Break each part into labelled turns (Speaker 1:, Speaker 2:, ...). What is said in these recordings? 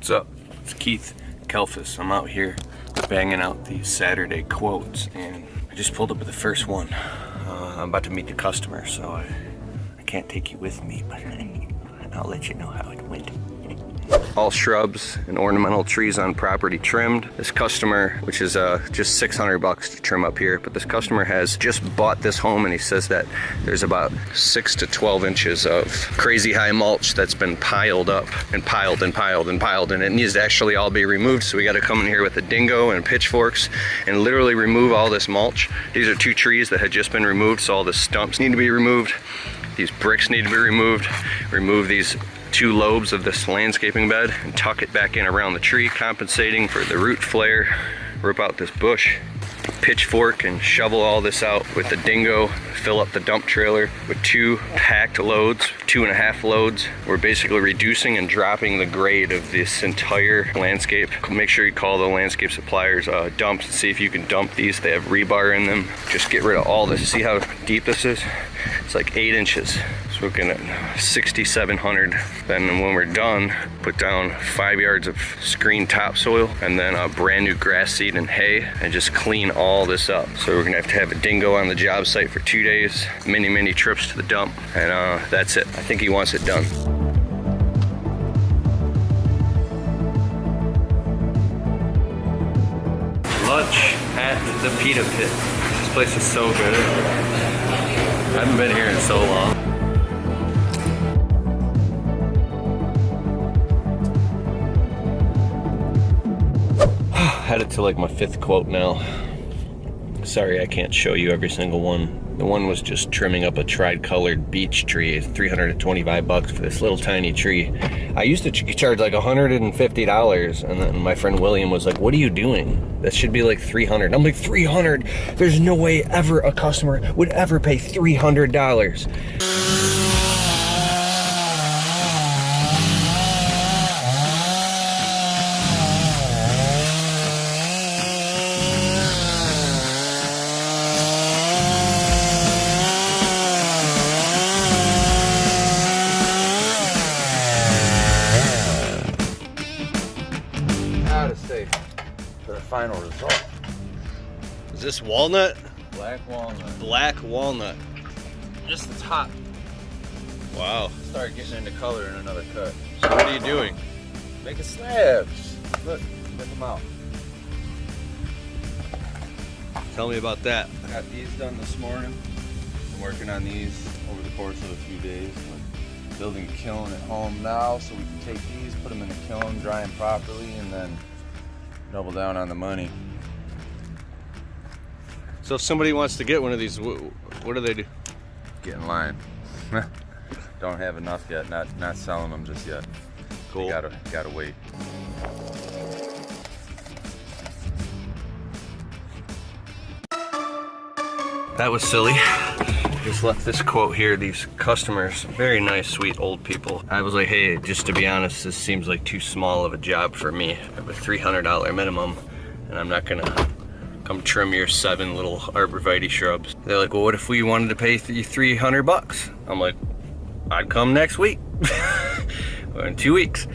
Speaker 1: What's up? It's Keith Kalfas. I'm out here banging out these Saturday quotes, and I just pulled up with the first one. I'm about to meet the customer, so I can't take you with me, but I'll let you know how it went. All shrubs and ornamental trees on property trimmed. This customer, which is just $600 to trim up here, but this customer has just bought this home, and he says that there's about 6 to 12 inches of crazy high mulch that's been piled up and piled and piled and piled, and it needs to actually all be removed. So we got to come in here with a dingo and pitchforks and literally remove all this mulch. These are 2 trees that had just been removed, so all the stumps need to be removed. These bricks need to be removed. Remove these 2 lobes of this landscaping bed and tuck it back in around the tree, compensating for the root flare. Rip out this bush, pitchfork and shovel all this out with the dingo. Fill up the dump trailer with 2 packed loads, 2.5 loads. We're basically reducing and dropping the grade of this entire landscape. Make sure you call the landscape suppliers dumps and see if you can dump these. They have rebar in them. Just get rid of all this. See how deep this is? It's like 8 inches. So we're looking at 6,700. Then when we're done, put down 5 yards of screen topsoil and then a brand new grass seed and hay, and just clean all this up. So we're gonna have a dingo on the job site for 2 days, many trips to the dump, and that's it. I think he wants it done. Lunch at the Pita Pit. This place is so good. I haven't been here in so long. Headed to like my 5th quote now. Sorry I can't show you every single one. The one was just trimming up a tri-colored beech tree. It's $325 for this little tiny tree. I used to charge like $150, and then my friend William was like, what are you doing? That should be like $300. I'm like, $300? There's no way ever a customer would ever pay $300.
Speaker 2: For the final result.
Speaker 1: Is this walnut?
Speaker 2: Black walnut.
Speaker 1: Black walnut.
Speaker 2: Just the top.
Speaker 1: Wow.
Speaker 2: Start getting into color in another cut.
Speaker 1: So what are you doing?
Speaker 2: Making slabs. Look, check them out.
Speaker 1: Tell me about that.
Speaker 2: I got these done this morning. I'm working on these over the course of a few days. We're building a kiln at home now, so we can take these, put them in the kiln, dry them properly, and then double down on the money.
Speaker 1: So if somebody wants to get one of these, what do they do?
Speaker 2: Get in line. Don't have enough yet. Not selling them just yet.
Speaker 1: Cool.
Speaker 2: You gotta wait.
Speaker 1: That was silly. Just left this quote here. These customers, very nice, sweet old people. I was like, hey, just to be honest, this seems like too small of a job for me. I have a $300 minimum, and I'm not gonna come trim your 7 little arborvitae shrubs. They're like, well, what if we wanted to pay you $300? I'm like, I'd come next week, or in 2 weeks.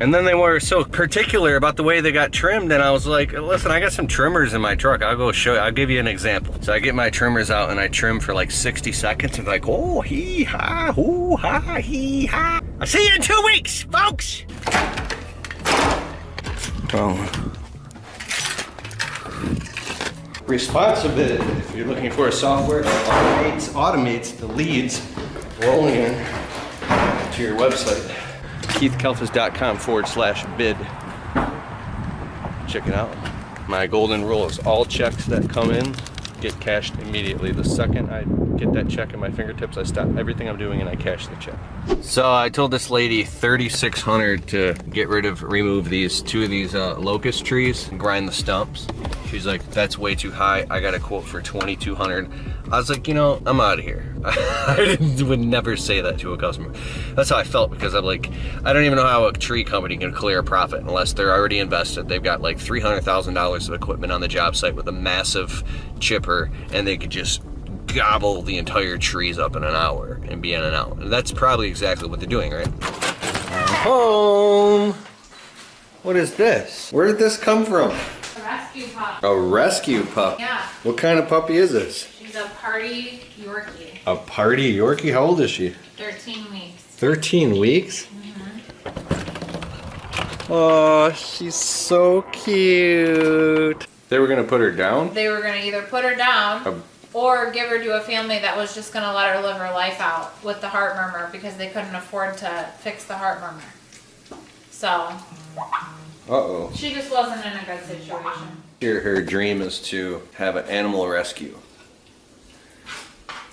Speaker 1: And then they were so particular about the way they got trimmed, and I was like, listen, I got some trimmers in my truck. I'll go show you. I'll give you an example. So I get my trimmers out and I trim for like 60 seconds and like, oh, hee ha, hoo ha, hee ha. I'll see you in 2 weeks, folks. Responsibility. If you're looking for a software that automates the leads rolling in to your website. KeithKalfas.com/bid. Check it out. My golden rule is all checks that come in get cashed immediately. The second I get that check in my fingertips, I stop everything I'm doing and I cash the check. So I told this lady $3,600 to remove these 2 of these locust trees and grind the stumps. She's like, that's way too high. I got a quote for $2,200. I was like, you know, I'm out of here. I would never say that to a customer. That's how I felt, because I'm like, I don't even know how a tree company can clear a profit unless they're already invested. They've got like $300,000 of equipment on the job site with a massive chipper, and they could just gobble the entire trees up in an hour and be in and out. And that's probably exactly what they're doing, right? I'm home. What is this? Where did this come from?
Speaker 3: A rescue pup.
Speaker 1: A rescue pup?
Speaker 3: Yeah.
Speaker 1: What kind of puppy is this?
Speaker 3: She's a party Yorkie.
Speaker 1: A party Yorkie? How old is she?
Speaker 3: 13 weeks.
Speaker 1: 13 weeks? Oh, she's so cute. They were gonna put her down?
Speaker 3: They were going to either put her down or give her to a family that was just going to let her live her life out with the heart murmur because they couldn't afford to fix the heart murmur. So,
Speaker 1: Uh-oh.
Speaker 3: she just wasn't in a good situation.
Speaker 1: Her dream is to have an animal rescue.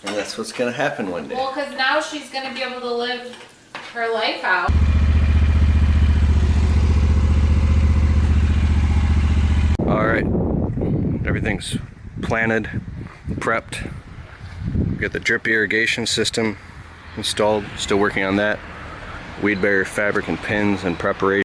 Speaker 1: And that's what's gonna happen one day.
Speaker 3: Well, because now she's going to be able to live her life out.
Speaker 1: All right, everything's planted, prepped. We got the drip irrigation system installed, still working on that. Weed barrier fabric and pins in preparation.